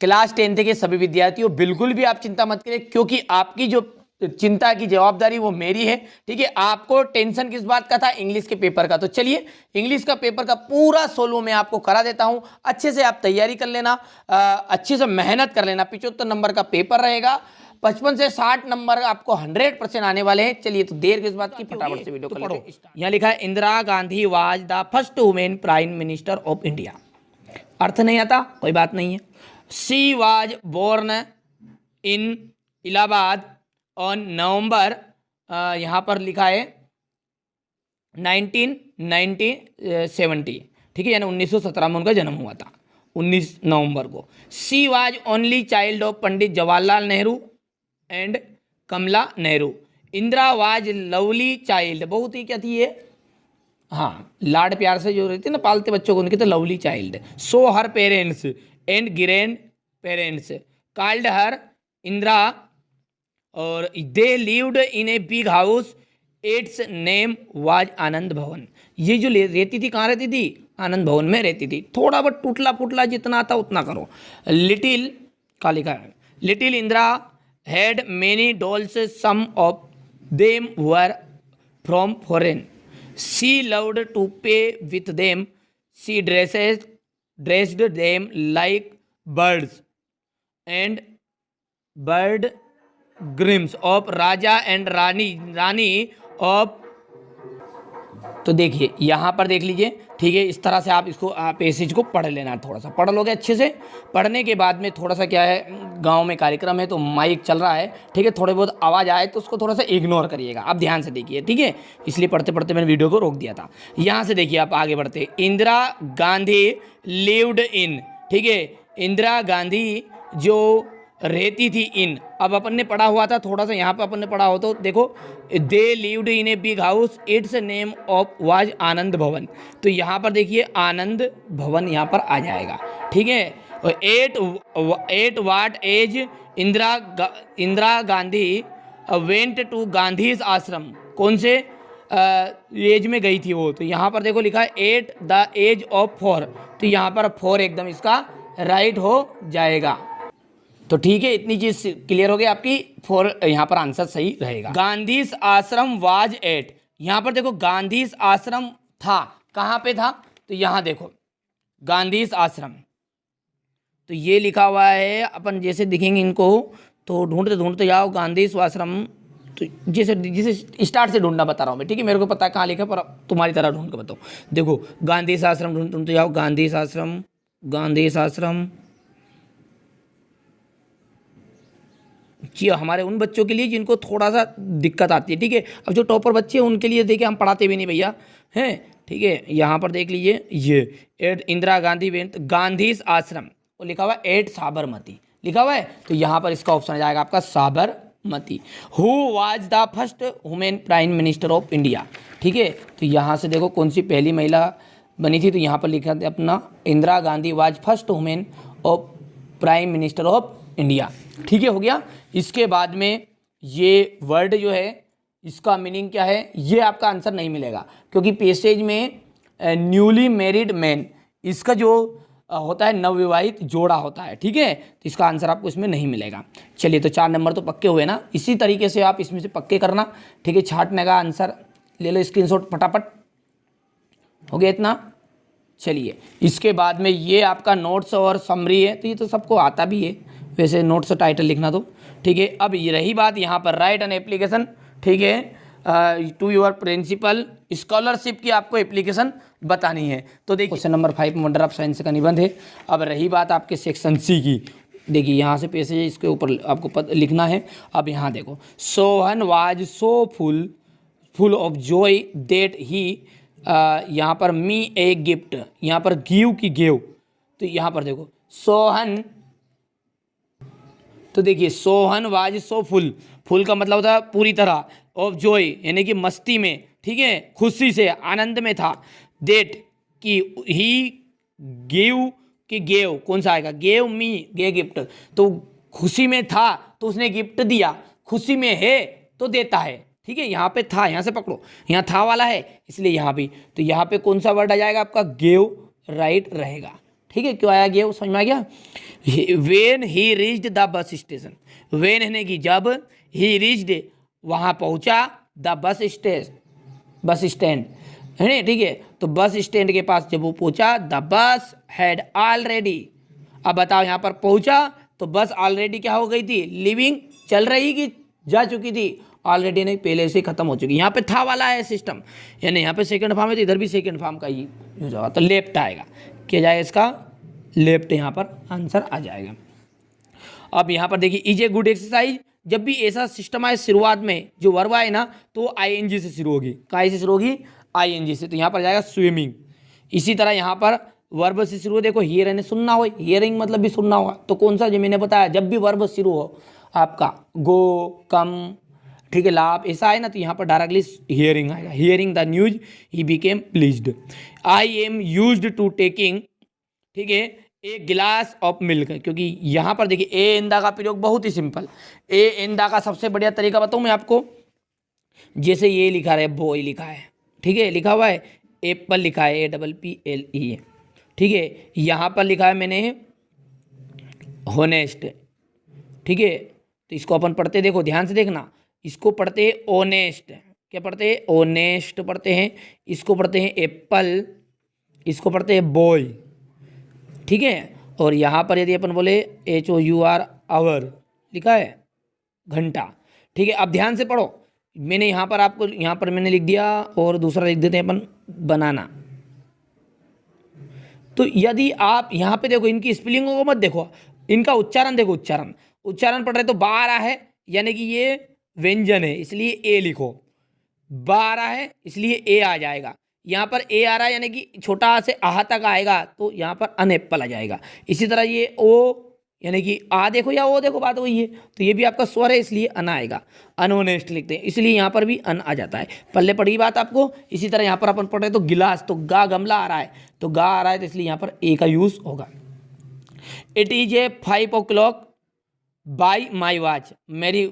Class 10th के सभी विद्यार्थियों बिल्कुल भी आप चिंता मत करिए, क्योंकि आपकी जो चिंता की जवाबदारी वो मेरी है। ठीक है, आपको टेंशन किस बात का था? इंग्लिश के पेपर का। तो चलिए इंग्लिश का पेपर का पूरा सोल्व मैं आपको करा देता हूं। अच्छे से आप तैयारी कर लेना, अच्छे से मेहनत कर लेना। 75 नंबर का पेपर रहेगा, 55 से 60 नंबर आपको 100% आने वाले हैं। चलिए तो देर किस बात की, फटाफट से वीडियो कर लेते हैं। यहाँ लिखा है Indira Gandhi was the first women prime minister of India. अर्थ नहीं आता, कोई बात नहीं है। She was born in Allahabad on November, यहाँ पर लिखा है 1970। ठीक है, यानी 1917 में उनका जन्म हुआ था, 19 नवंबर को। She was only child of Pandit Jawaharlal Nehru and Kamala Nehru. Indira was lovely child, बहुत ही क्या थी ये, हाँ, लाड प्यार से जो रहती है ना पालते बच्चों को, उनके तो lovely child. So her parents and grand parents called her Indira, और they lived in a big house, its name was Anand Bhavan. ये जो रहती थी, कहाँ रहती थी? आनंद भवन में रहती थी। थोड़ा बहुत टूटला फुटला जितना आता उतना करो। लिटिल का लिखा है, little Indira had many dolls, some of them were from foreign. She loved to pay with them, she dressed them like brides and bridegrooms of raja and rani of. तो देखिए यहाँ पर देख लीजिए, ठीक है, इस तरह से आप इसको पैसेज को पढ़ लेना। थोड़ा सा पढ़ लोगे अच्छे से। पढ़ने के बाद में थोड़ा सा क्या है, गांव में कार्यक्रम है तो माइक चल रहा है, ठीक है, थोड़े बहुत आवाज़ आए तो उसको थोड़ा सा इग्नोर करिएगा। आप ध्यान से देखिए, ठीक है, इसलिए पढ़ते पढ़ते मैंने वीडियो को रोक दिया था। यहाँ से देखिए, आप आगे बढ़ते। इंदिरा गांधी लिव्ड इन, ठीक है, इंदिरा गांधी जो रहती थी इन, अब अपन ने पढ़ा हुआ था, थोड़ा सा यहाँ पे अपन ने पढ़ा हो तो देखो, they lived in a big house, its name of was Anand Bhavan. तो यहाँ पर देखिए आनंद भवन यहाँ पर आ जाएगा, ठीक है। और at what age Indira Gandhi went to Gandhi's ashram, कौन से एज में गई थी वो? तो यहाँ पर देखो लिखा है एट द एज ऑफ 4, तो यहाँ पर 4 एकदम इसका राइट हो जाएगा। तो ठीक है, इतनी चीज क्लियर हो गई आपकी, 4 यहाँ पर आंसर सही रहेगा। गांधीज आश्रम वाज एट, यहाँ पर देखो गांधीज आश्रम था, कहाँ पे था? तो यहाँ देखो गांधीज आश्रम, तो ये लिखा हुआ है। अपन जैसे दिखेंगे इनको तो ढूंढते ढूंढते जाओ गांधीज आश्रम, तो जैसे स्टार्ट से ढूंढना बता रहा हूँ मैं, ठीक है, मेरे को पता है कहाँ लिखा, पर तुम्हारी तरह ढूंढ के बताओ। देखो गांधीज आश्रम ढूंढते जाओ, गांधीज आश्रम, गांधीज आश्रम। जी, हमारे उन बच्चों के लिए जिनको थोड़ा सा दिक्कत आती है, ठीक है। अब जो टॉपर बच्चे हैं उनके लिए देखिए हम पढ़ाते भी नहीं भैया, हैं, ठीक है। यहाँ पर देख लीजिए, ये एट इंदिरा गांधी वेंट गांधीज आश्रम, वो लिखा हुआ है एट साबरमती लिखा हुआ है, तो यहाँ पर इसका ऑप्शन आ जाएगा आपका Sabarmati. Who was the first women prime minister of India, ठीक है। तो यहाँ से देखो कौन सी पहली महिला बनी थी, तो यहाँ पर लिखा था अपना Indira Gandhi was first women of prime minister of India, ठीक है, हो गया। इसके बाद में ये वर्ड जो है इसका मीनिंग क्या है, ये आपका आंसर नहीं मिलेगा, क्योंकि पेसेज में न्यूली मैरिड मैन, इसका जो होता है नवविवाहित जोड़ा होता है, ठीक है, तो इसका आंसर आपको इसमें नहीं मिलेगा। चलिए तो 4 नंबर तो पक्के हुए ना, इसी तरीके से आप इसमें से पक्के करना, ठीक है। छाटने का आंसर ले लो स्क्रीनशॉट फटाफट, हो गया इतना। चलिए इसके बाद में ये आपका नोट्स और समरी है, तो ये तो सबको आता भी है वैसे, नोट्स और टाइटल लिखना तो, ठीक है। अब ये रही बात यहाँ पर राइट एन एप्लीकेशन, ठीक है, टू योर प्रिंसिपल, स्कॉलरशिप की आपको एप्लीकेशन बतानी है। तो देखिए question number 5 wonder of science का निबंध है। अब रही बात आपके सेक्शन सी की, देखिए यहाँ से पैसेज इसके ऊपर आपको लिखना है। अब यहाँ देखो, Sohan was so full of Joy that he, यहाँ पर मी ए गिफ्ट, यहाँ पर गिव की गेव, तो यहाँ पर देखो सोहन, तो देखिए सोहन वाज सो फुल का मतलब होता है पूरी तरह, ऑफ जॉय यानी कि मस्ती में, ठीक है, खुशी से, आनंद में था। डेट की ही गेव की गेव, कौन सा आएगा? गेव मी, गे गिफ्ट, तो खुशी में था तो उसने गिफ्ट दिया, खुशी में है तो देता है, ठीक है। यहाँ पे था, यहाँ से पकड़ो, यहाँ था वाला है इसलिए यहाँ भी, तो यहाँ पे कौन सा वर्ड आ जाएगा आपका? गेव राइट रहेगा, ठीक है, क्यों आया गया वो समझ में आ गया। When he reached the bus station, when है कि जब, ही रीच्ड वहाँ पहुँचा, द बस स्टैंड है ना, ठीक है। तो बस स्टैंड के पास जब वो पहुँचा, द बस हैड ऑलरेडी, अब बताओ यहाँ पर पहुँचा तो बस ऑलरेडी क्या हो गई थी, लिविंग, चल रही कि जा चुकी थी, ऑलरेडी नहीं पहले से खत्म हो चुकी। यहाँ पे था वाला है सिस्टम, यानी यहाँ पे सेकंड फॉर्म है तो इधर भी सेकंड फॉर्म का ही यूज होगा, तो लेफ्ट आएगा, क्या जाएगा इसका लेफ्ट, यहाँ पर आंसर आ जाएगा। अब यहाँ पर देखिए इज ए गुड एक्सरसाइज, जब भी ऐसा सिस्टम आए शुरुआत में जो वर्ब आए ना तो आईएनजी से शुरू होगी, काय से शुरू होगी, आईएनजी से, तो यहाँ पर जाएगा स्विमिंग। इसी तरह यहाँ पर वर्ब से शुरू हो, देखो हियर यानी सुनना हो, हियरिंग मतलब भी सुनना होगा, तो कौन सा जो मैंने बताया, जब भी वर्ब शुरू हो आपका गो, कम, ठीक है, लाभ, ऐसा है ना तो यहाँ पर डायरेक्टली हियरिंग आएगा, हियरिंग द न्यूज ही became pleased. I am used to taking, ठीक है, एक गिलास ऑफ मिल्क, क्योंकि यहाँ पर देखिए ए इंदा का प्रयोग बहुत ही सिंपल, ए इंदा का सबसे बढ़िया तरीका बताऊँ मैं आपको, जैसे ये लिखा है बॉय लिखा है, ठीक है, लिखा हुआ है एप्पल लिखा है APPLE, ठीक है, यहाँ पर लिखा है मैंने होनेस्ट, ठीक है, तो इसको अपन पढ़ते, देखो ध्यान से देखना, इसको पढ़ते हैं ऑनेस्ट, क्या पढ़ते हैं, ऑनेस्ट पढ़ते हैं, इसको पढ़ते हैं एप्पल, इसको पढ़ते हैं बॉय, ठीक है। और यहाँ पर यदि अपन बोले HOUR आवर लिखा है घंटा, ठीक है। अब ध्यान से पढ़ो, मैंने यहाँ पर आपको, यहाँ पर मैंने लिख दिया और दूसरा लिख देते हैं अपन बनाना। तो यदि आप यहाँ पे देखो इनकी स्पेलिंगों को मत देखो, इनका उच्चारण देखो, उच्चारण पढ़ रहे तो बा आ रहा है, यानी कि ये व्यंजन है इसलिए ए लिखो, बा आ रहा है इसलिए ए आ जाएगा, यहाँ पर ए आ रहा है यानी कि छोटा आ से आह तक आएगा तो यहाँ पर अनएप्पल आ जाएगा। इसी तरह ये ओ यानी कि आ देखो या ओ देखो, बात वही है, तो ये भी आपका स्वर है इसलिए अन आएगा, अनहोनेस्ट लिखते हैं इसलिए यहाँ पर भी अन आ जाता है, पल्ले पड़ी बात आपको। इसी तरह यहाँ पर अपन पढ़ रहे तो गिलास, तो गा गमला आ रहा है तो गा आ रहा है तो इसलिए यहाँ पर ए का यूज होगा। It is a 5 o'clock by my watch, मेरी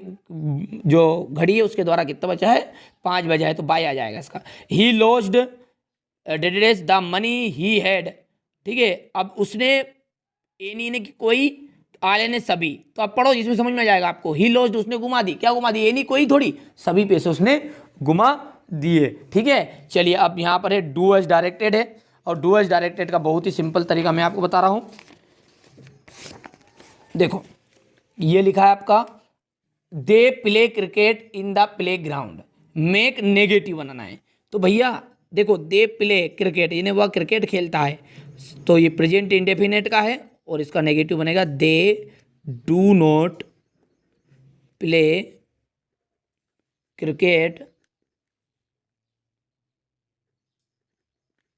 जो घड़ी है उसके द्वारा कितना बचा है, 5 बजा है तो बाई आ जाएगा इसका। ही लॉस्ड डेडेस द मनी ही हैड, ठीक है, अब उसने एनी ने कोई, आले ने सभी, तो अब पढ़ो जिसमें समझ में आ जाएगा आपको। ही लॉस्ड उसने घुमा दी, क्या घुमा दी, एनी कोई थोड़ी, सभी पैसे उसने घुमा दिए, ठीक है। चलिए अब यहाँ पर है डू एज डायरेक्टेड है, और डू एज डायरेक्टेड का बहुत ही सिंपल तरीका मैं आपको बता रहा हूँ। देखो ये लिखा है आपका they play cricket in the play ground, make negative बनाना है, तो भैया देखो दे प्ले क्रिकेट, यानी वह क्रिकेट खेलता है, तो ये प्रेजेंट इंडेफिनेट का है और इसका नेगेटिव बनेगा they do not play cricket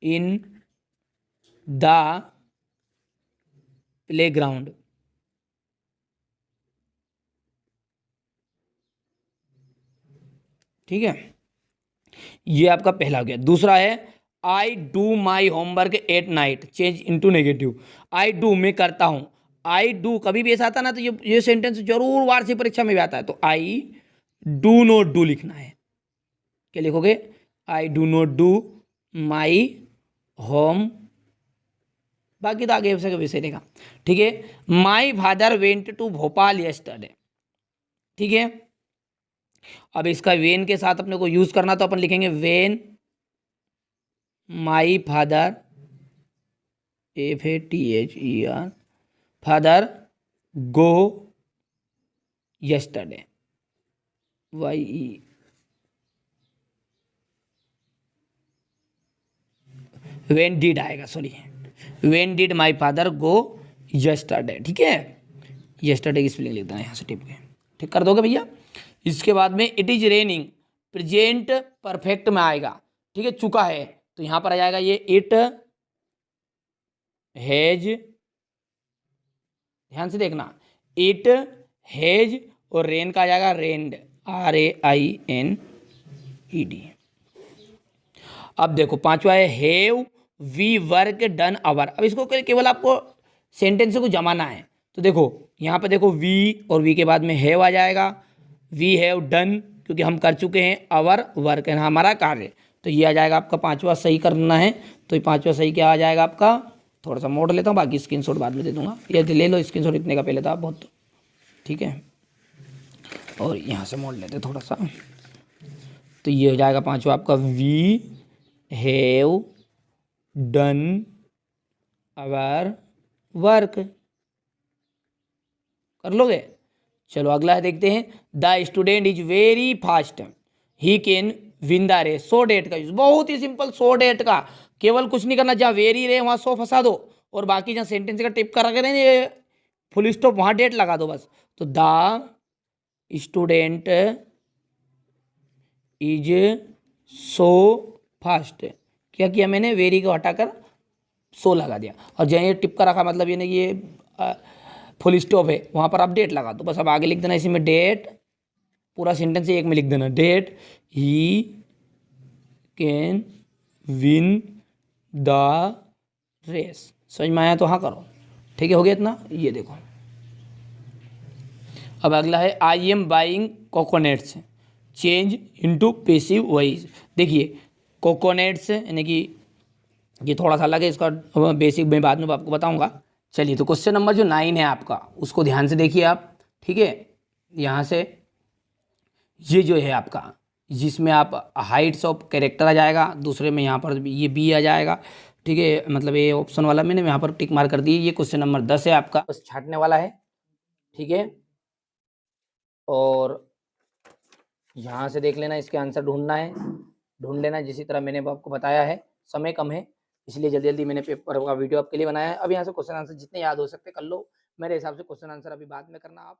in the play ground, ठीक है, ये आपका पहला हो गया। दूसरा है I do my homework at night, change into negative, I do मैं करता हूं, आई डू कभी भी ऐसा आता ना तो ये सेंटेंस जरूर वार्षिक परीक्षा में भी आता है, तो आई डू नॉट डू लिखना है, क्या लिखोगे, I do not do my home, बाकी तो आगे वैसे रहेगा, ठीक है। My father went to Bhopal yesterday, ठीक है। अब इसका वेन के साथ अपने को यूज करना तो अपन लिखेंगे when my father, FATHER, father go yesterday, YE, when did आएगा, sorry when did my father go yesterday, ठीक है। यस्टरडे की स्पेलिंग लिख देना यहाँ से टिप के, ठीक कर दोगे भैया। इसके बाद में it is raining, present perfect में आएगा, ठीक है, चुका है, तो यहां पर आ जाएगा ये इट हैज, ध्यान से देखना, इट हैज और रेन का आ जाएगा रेन्ड, RAINED। अब देखो पांचवा है have we work done our, अब इसको केवल आपको सेंटेंस को जमाना है, तो देखो यहाँ पे देखो वी और वी के बाद में हैव आ जाएगा, वी हैव डन क्योंकि हम कर चुके हैं, आवर वर्क है हमारा कार्य, तो ये आ जाएगा आपका पांचवा सही करना है, तो ये पांचवा सही क्या आ जाएगा आपका थोड़ा सा मोड़ लेता हूँ, बाकी स्क्रीनशॉट बाद में दे दूंगा, या ले लो स्क्रीनशॉट, इतने का पहले था बहुत, ठीक है। और यहाँ से मोड़ लेते थोड़ा सा, तो ये हो जाएगा पांचवा आपका, we have done our work. कर लोगे? चलो अगला है, देखते हैं। The student is very fast, he can win the race. So that का यूज बहुत ही सिंपल, सो डेट का केवल कुछ नहीं करना, जहाँ वेरी रहे वहाँ सो फंसा दो, और बाकी जहाँ सेंटेंस का टिप करा करें फुल स्टॉप वहाँ डेट लगा दो बस। तो the student is so fast, क्या किया मैंने, वेरी को हटाकर सो लगा दिया, और जहाँ ये टिप का रखा मतलब ये फुल स्टॉप है, वहाँ पर आप डेट लगा दो बस। अब आगे लिख देना इसी में डेट, पूरा सेंटेंस एक में लिख देना, that he can win the race. समझ में आया तो हाँ करो, ठीक है, हो गया इतना। ये देखो, अब अगला है, I am buying coconuts, change into passive voice. देखिए कोकोनट्स यानी कि ये थोड़ा सा अलग है, इसका बेसिक मैं बाद में आपको बताऊंगा। चलिए, तो क्वेश्चन नंबर जो 9 है आपका, उसको ध्यान से देखिए आप, ठीक है। यहाँ से ये जो है आपका, जिसमें आप हाइट्स ऑफ कैरेक्टर आ जाएगा, दूसरे में यहाँ पर ये बी आ जाएगा, ठीक है, मतलब ये ऑप्शन वाला मैंने यहाँ पर टिक मार कर दी। ये क्वेश्चन नंबर 10 है आपका, बस छांटने वाला है, ठीक है। और यहाँ से देख लेना, इसके आंसर ढूंढना है, ढूंढ लेना जिसी तरह मैंने आपको बताया है। समय कम है इसलिए जल्दी जल्दी मैंने पेपर का वीडियो आपके लिए बनाया है। अब यहाँ से क्वेश्चन आंसर जितने याद हो सकते कर लो, मेरे हिसाब से क्वेश्चन आंसर अभी बाद में करना आप।